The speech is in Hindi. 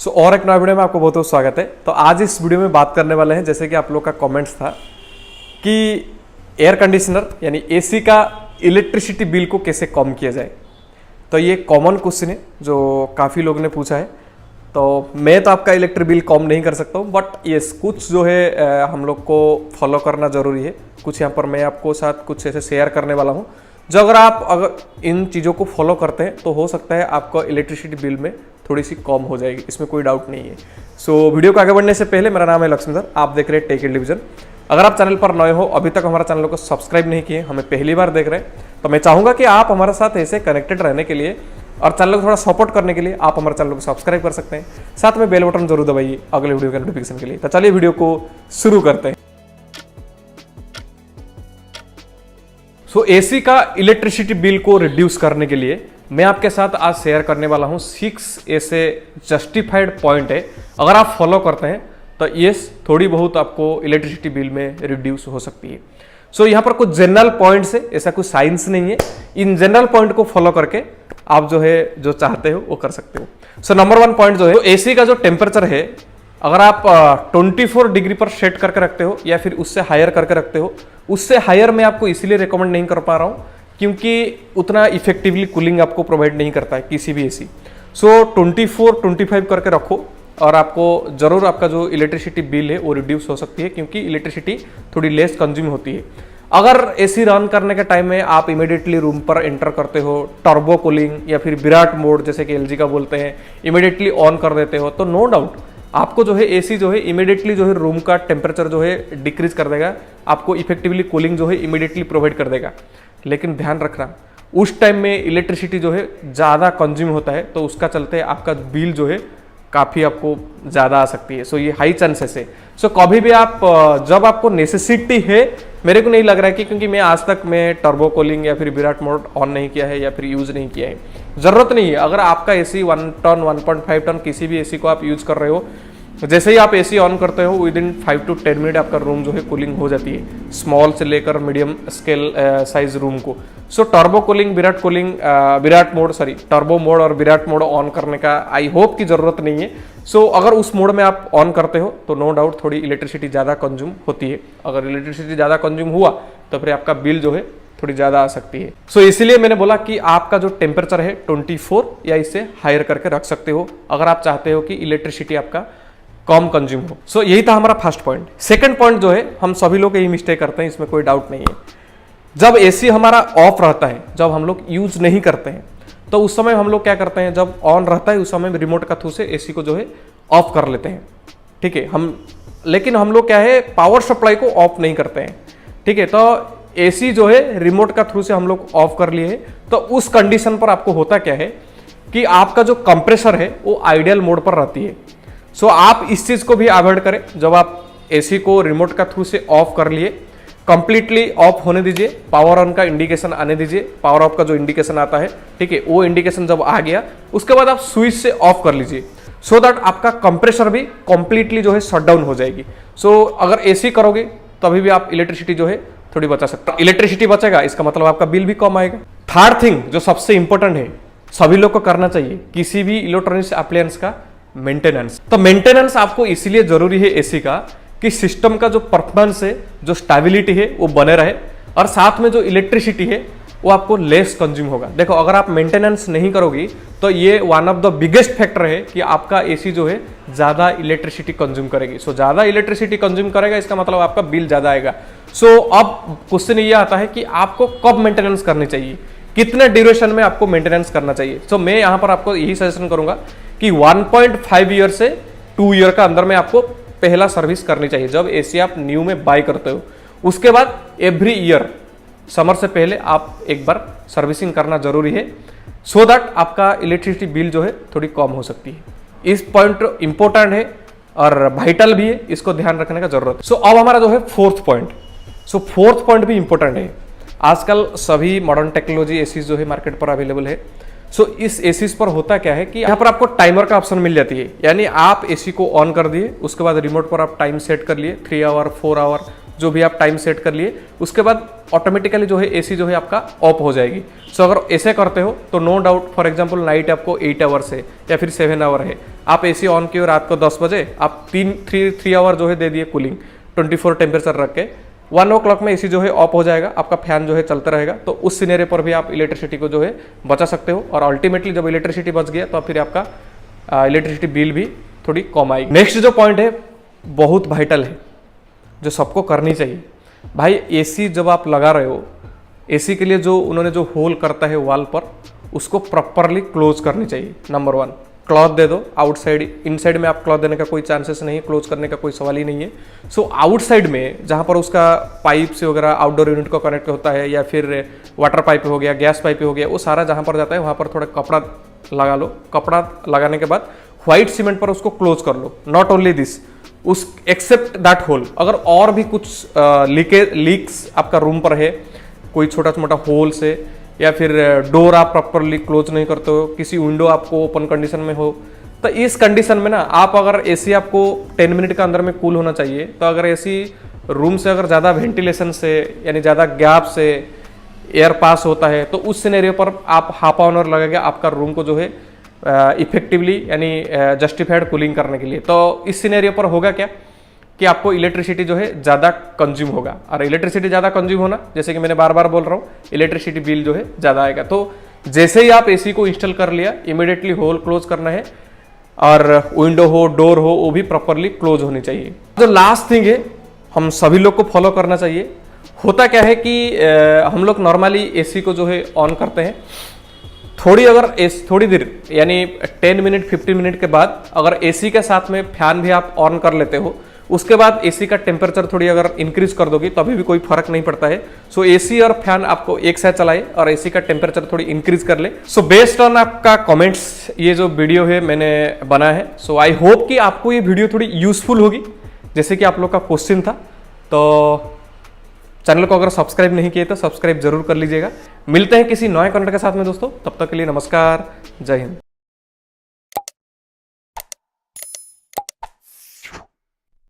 और एक नया वीडियो में आपको बहुत बहुत स्वागत है। तो आज इस वीडियो में बात करने वाले हैं, जैसे कि आप लोग का कमेंट्स था कि एयर कंडीशनर यानी एसी का इलेक्ट्रिसिटी बिल को कैसे कम किया जाए। तो ये कॉमन क्वेश्चन है जो काफ़ी लोगों ने पूछा है। तो मैं तो आपका इलेक्ट्रिक बिल कम नहीं कर सकता हूँ, बट यस कुछ जो है हम लोग को फॉलो करना ज़रूरी है। कुछ यहाँ पर मैं आपको साथ कुछ ऐसे शेयर करने वाला हूँ जो अगर इन चीज़ों को फॉलो करते हैं तो हो सकता है आपका इलेक्ट्रिसिटी बिल में थोड़ी सी कम हो जाएगी, इसमें कोई डाउट नहीं है। सो वीडियो को आगे बढ़ने से पहले, मेरा नाम है लक्ष्मीधर, आप देख रहे हैं टेक डिवीजन। अगर आप चैनल पर नए हो, अभी तक हमारा चैनल को सब्सक्राइब नहीं किए, हमें पहली बार देख रहे हैं, तो मैं चाहूँगा कि आप हमारे साथ ऐसे कनेक्टेड रहने के लिए और चैनल को थोड़ा सपोर्ट करने के लिए आप हमारे चैनल को सब्सक्राइब कर सकते हैं। साथ में बेल बटन जरूर दबाइए अगले वीडियो के नोटिफिकेशन के लिए। तो चलिए वीडियो को शुरू करते हैं। सो एसी का इलेक्ट्रिसिटी बिल को रिड्यूस करने के लिए मैं आपके साथ आज शेयर करने वाला हूं 6 ऐसे जस्टिफाइड पॉइंट है। अगर आप फॉलो करते हैं तो यस थोड़ी बहुत आपको इलेक्ट्रिसिटी बिल में रिड्यूस हो सकती है। सो यहाँ पर कुछ जनरल पॉइंट्स है, ऐसा कुछ साइंस नहीं है। इन जनरल पॉइंट को फॉलो करके आप जो चाहते हो वो कर सकते हो। सो नंबर 1 पॉइंट जो है, तो एसी का जो टेम्परेचर है, अगर आप 24 डिग्री पर सेट करके रखते हो या फिर उससे हायर करके रखते हो, उससे हायर मैं आपको इसीलिए रिकमेंड नहीं कर पा रहा हूँ क्योंकि उतना इफेक्टिवली कूलिंग आपको प्रोवाइड नहीं करता है किसी भी एसी। सो 24-25 करके रखो और आपको जरूर आपका जो इलेक्ट्रिसिटी बिल है वो रिड्यूस हो सकती है, क्योंकि इलेक्ट्रिसिटी थोड़ी लेस कंज्यूम होती है। अगर एसी रन करने के टाइम में आप इमीडिएटली रूम पर एंटर करते हो, टर्बो कूलिंग या फिर विराट मोड जैसे कि एलजी का बोलते हैं, इमीडिएटली ऑन कर देते हो, तो नो डाउट आपको जो है एसी जो है इमीडिएटली जो है रूम का टेम्परेचर जो है डिक्रीज कर देगा, आपको इफेक्टिवली कूलिंग जो है इमीडिएटली प्रोवाइड कर देगा। लेकिन ध्यान रखना, उस टाइम में इलेक्ट्रिसिटी जो है ज़्यादा कंज्यूम होता है, तो उसका चलते आपका बिल जो है काफ़ी आपको ज़्यादा आ सकती है। सो ये हाई चांसेस है। सो कभी भी आप जब आपको नेसेसिटी है, मेरे को नहीं लग रहा है कि, क्योंकि मैं आज तक मैं टर्बो कूलिंग या फिर विराट मोड ऑन नहीं किया है या फिर यूज़ नहीं किया है, ज़रूरत नहीं है। अगर आपका एसी 1 टन 1.5 टन किसी भी एसी को आप यूज़ कर रहे हो, जैसे ही आप एसी ऑन करते हो विद इन 5 to 10 मिनट आपका रूम जो है कूलिंग हो जाती है, स्मॉल से लेकर मीडियम स्केल साइज रूम को। सो टर्बो कूलिंग टर्बो मोड और विराट मोड ऑन करने का आई होप की जरूरत नहीं है। सो अगर उस मोड में आप ऑन करते हो तो नो डाउट थोड़ी इलेक्ट्रिसिटी ज़्यादा कंज्यूम होती है। अगर इलेक्ट्रिसिटी ज़्यादा कंज्यूम हुआ तो फिर आपका बिल जो है थोड़ी ज़्यादा आ सकती है। सो इसीलिए मैंने बोला कि आपका जो टेम्परेचर है 24 या इससे हायर करके रख सकते हो अगर आप चाहते हो कि इलेक्ट्रिसिटी आपका कम कंज्यूम हो। सो यही था हमारा फर्स्ट पॉइंट। सेकंड पॉइंट जो है, हम सभी लोग यही मिस्टेक करते हैं, इसमें कोई डाउट नहीं है। जब एसी हमारा ऑफ रहता है, जब हम लोग यूज नहीं करते हैं, तो उस समय हम लोग क्या करते हैं, जब ऑन रहता है उस समय रिमोट का थ्रू से एसी को जो है ऑफ कर लेते हैं। ठीक है, लेकिन हम लोग क्या है, पावर सप्लाई को ऑफ नहीं करते हैं। ठीक है, तो एसी जो है रिमोट का थ्रू से हम लोग ऑफ कर लिए हैं, तो उस कंडीशन पर आपको होता क्या है कि आपका जो कंप्रेसर है वो आइडियल मोड पर रहती है। सो आप इस चीज को भी अवॉइड करें। जब आप एसी को रिमोट का थ्रू से ऑफ कर लिए, कंप्लीटली ऑफ होने दीजिए, पावर ऑन का इंडिकेशन आने दीजिए, पावर ऑफ का जो इंडिकेशन आता है, ठीक है, वो इंडिकेशन जब आ गया उसके बाद आप स्विच से ऑफ कर लीजिए, सो दैट आपका कंप्रेसर भी कंप्लीटली जो है शट डाउन हो जाएगी। सो अगर एसी करोगे तभी भी आप इलेक्ट्रिसिटी जो है थोड़ी बचा सकते हैं। इलेक्ट्रिसिटी बचेगा, इसका मतलब आपका बिल भी कम आएगा। थर्ड थिंग जो सबसे इंपॉर्टेंट है, सभी लोग को करना चाहिए, किसी भी इलेक्ट्रॉनिक्स अप्लायंस का मेंटेनेंस। तो मेंटेनेंस आपको इसलिए जरूरी है एसी का कि सिस्टम का जो परफॉर्मेंस है, जो स्टेबिलिटी है वो बने रहे, और साथ में जो इलेक्ट्रिसिटी है वो आपको लेस कंज्यूम होगा। देखो, अगर आप मेंटेनेंस नहीं करोगी तो ये one of the biggest factor है कि आपका एसी जो है ज्यादा इलेक्ट्रिसिटी कंज्यूम करेगी। सो ज्यादा इलेक्ट्रिसिटी कंज्यूम करेगा, इसका मतलब आपका बिल ज्यादा आएगा। सो अब क्वेश्चन ये आता है कि आपको कब मेंटेनेंस करनी चाहिए, कितने ड्यूरेशन में आपको मेंटेनेंस करना चाहिए। सो मैं यहाँ पर आपको यही सजेशन करूंगा कि 1.5 ईयर से 2 ईयर का अंदर में आपको पहला सर्विस करनी चाहिए, जब एसी आप न्यू में बाय करते हो। उसके बाद एवरी ईयर समर से पहले आप एक बार सर्विसिंग करना जरूरी है, सो दैट आपका इलेक्ट्रिसिटी बिल जो है थोड़ी कम हो सकती है। इस पॉइंट इंपॉर्टेंट है और वाइटल भी है, इसको ध्यान रखने का जरूरत है। सो अब हमारा जो है फोर्थ पॉइंट। सो फोर्थ पॉइंट भी इंपॉर्टेंट है। आजकल सभी मॉडर्न टेक्नोलॉजी एसी जो है मार्केट पर अवेलेबल है। सो इस एसीज पर होता क्या है कि यहाँ पर आपको टाइमर का ऑप्शन मिल जाती है, यानी आप एसी को ऑन कर दिए, उसके बाद रिमोट पर आप टाइम सेट कर लिए, 3 आवर 4 आवर जो भी आप टाइम सेट कर लिए, उसके बाद ऑटोमेटिकली जो है एसी जो है आपका ऑफ हो जाएगी। सो अगर ऐसे करते हो तो no doubt, for example night आपको 8 आवर्स है या फिर 7 आवर है, आप एसी ऑन किए रात को 10 बजे, आप 3 आवर जो है दे दिए कूलिंग 24 टेम्परेचर रख के, 1 o'clock में एसी जो है ऑफ हो जाएगा, आपका फैन जो है चलता रहेगा। तो उस सिनेरियो पर भी आप इलेक्ट्रिसिटी को जो है बचा सकते हो, और अल्टीमेटली जब इलेक्ट्रिसिटी बच गया तो फिर आपका इलेक्ट्रिसिटी बिल भी थोड़ी कम आएगी। नेक्स्ट जो पॉइंट है बहुत वाइटल है, जो सबको करनी चाहिए। भाई एसी जब आप लगा रहे हो, एसी के लिए जो उन्होंने जो होल करता है वॉल पर, उसको प्रॉपरली क्लोज करनी चाहिए। नंबर 1, क्लॉथ दे दो आउटसाइड। इनसाइड में आप क्लॉथ देने का कोई चांसेस नहीं, क्लोज करने का कोई सवाल ही नहीं है। सो आउटसाइड में जहाँ पर उसका पाइप से वगैरह आउटडोर यूनिट को कनेक्ट होता है, या फिर वाटर पाइप हो गया, गैस पाइप हो गया, वो सारा जहाँ पर जाता है वहाँ पर थोड़ा कपड़ा लगा लो। कपड़ा लगाने के बाद व्हाइट सीमेंट पर उसको क्लोज कर लो। नॉट ओनली दिस, उस एक्सेप्ट दैट होल, अगर और भी कुछ लीक्स आपका रूम पर है, कोई छोटा मोटा होल से, या फिर डोर आप प्रॉपरली क्लोज नहीं करते हो, किसी विंडो आपको ओपन कंडीशन में हो, तो इस कंडीशन में ना आप अगर एसी आपको 10 मिनट के अंदर में कूल होना चाहिए, तो अगर एसी रूम से अगर ज़्यादा वेंटिलेशन से यानी ज़्यादा गैप से एयर पास होता है, तो उस सिनेरियो पर आप हाफ ऑन आवर लगेगा आपका रूम को जो है इफेक्टिवली यानी जस्टिफाइड कूलिंग करने के लिए। तो इस सिनेरियो पर होगा क्या कि आपको इलेक्ट्रिसिटी जो है ज़्यादा कंज्यूम होगा, और इलेक्ट्रिसिटी ज़्यादा कंज्यूम होना, जैसे कि मैंने बार बार बोल रहा हूँ, इलेक्ट्रिसिटी बिल जो है ज़्यादा आएगा। तो जैसे ही आप एसी को इंस्टॉल कर लिया, इमीडिएटली होल क्लोज करना है, और विंडो हो, डोर हो, वो भी प्रॉपरली क्लोज होनी चाहिए। जो लास्ट थिंग है हम सभी लोग को फॉलो करना चाहिए। होता क्या है कि हम लोग नॉर्मली एसी को जो है ऑन करते हैं, थोड़ी देर यानी 10 मिनट 15 मिनट के बाद अगर एसी के साथ में फैन भी आप ऑन कर लेते हो, उसके बाद एसी का टेम्परेचर थोड़ी अगर इंक्रीज कर दोगे तो अभी भी कोई फर्क नहीं पड़ता है। सो एसी और फैन आपको एक साथ चलाए और एसी का टेम्परेचर थोड़ी इंक्रीज कर ले। सो बेस्ड ऑन आपका कमेंट्स ये जो वीडियो है मैंने बना है। सो आई होप कि आपको ये वीडियो थोड़ी यूजफुल होगी, जैसे कि आप लोग का क्वेश्चन था। तो चैनल को अगर सब्सक्राइब नहीं किए तो सब्सक्राइब जरूर कर लीजिएगा। मिलते हैं किसी नए कंटेंट के साथ में दोस्तों, तब तक के लिए नमस्कार, जय हिंद।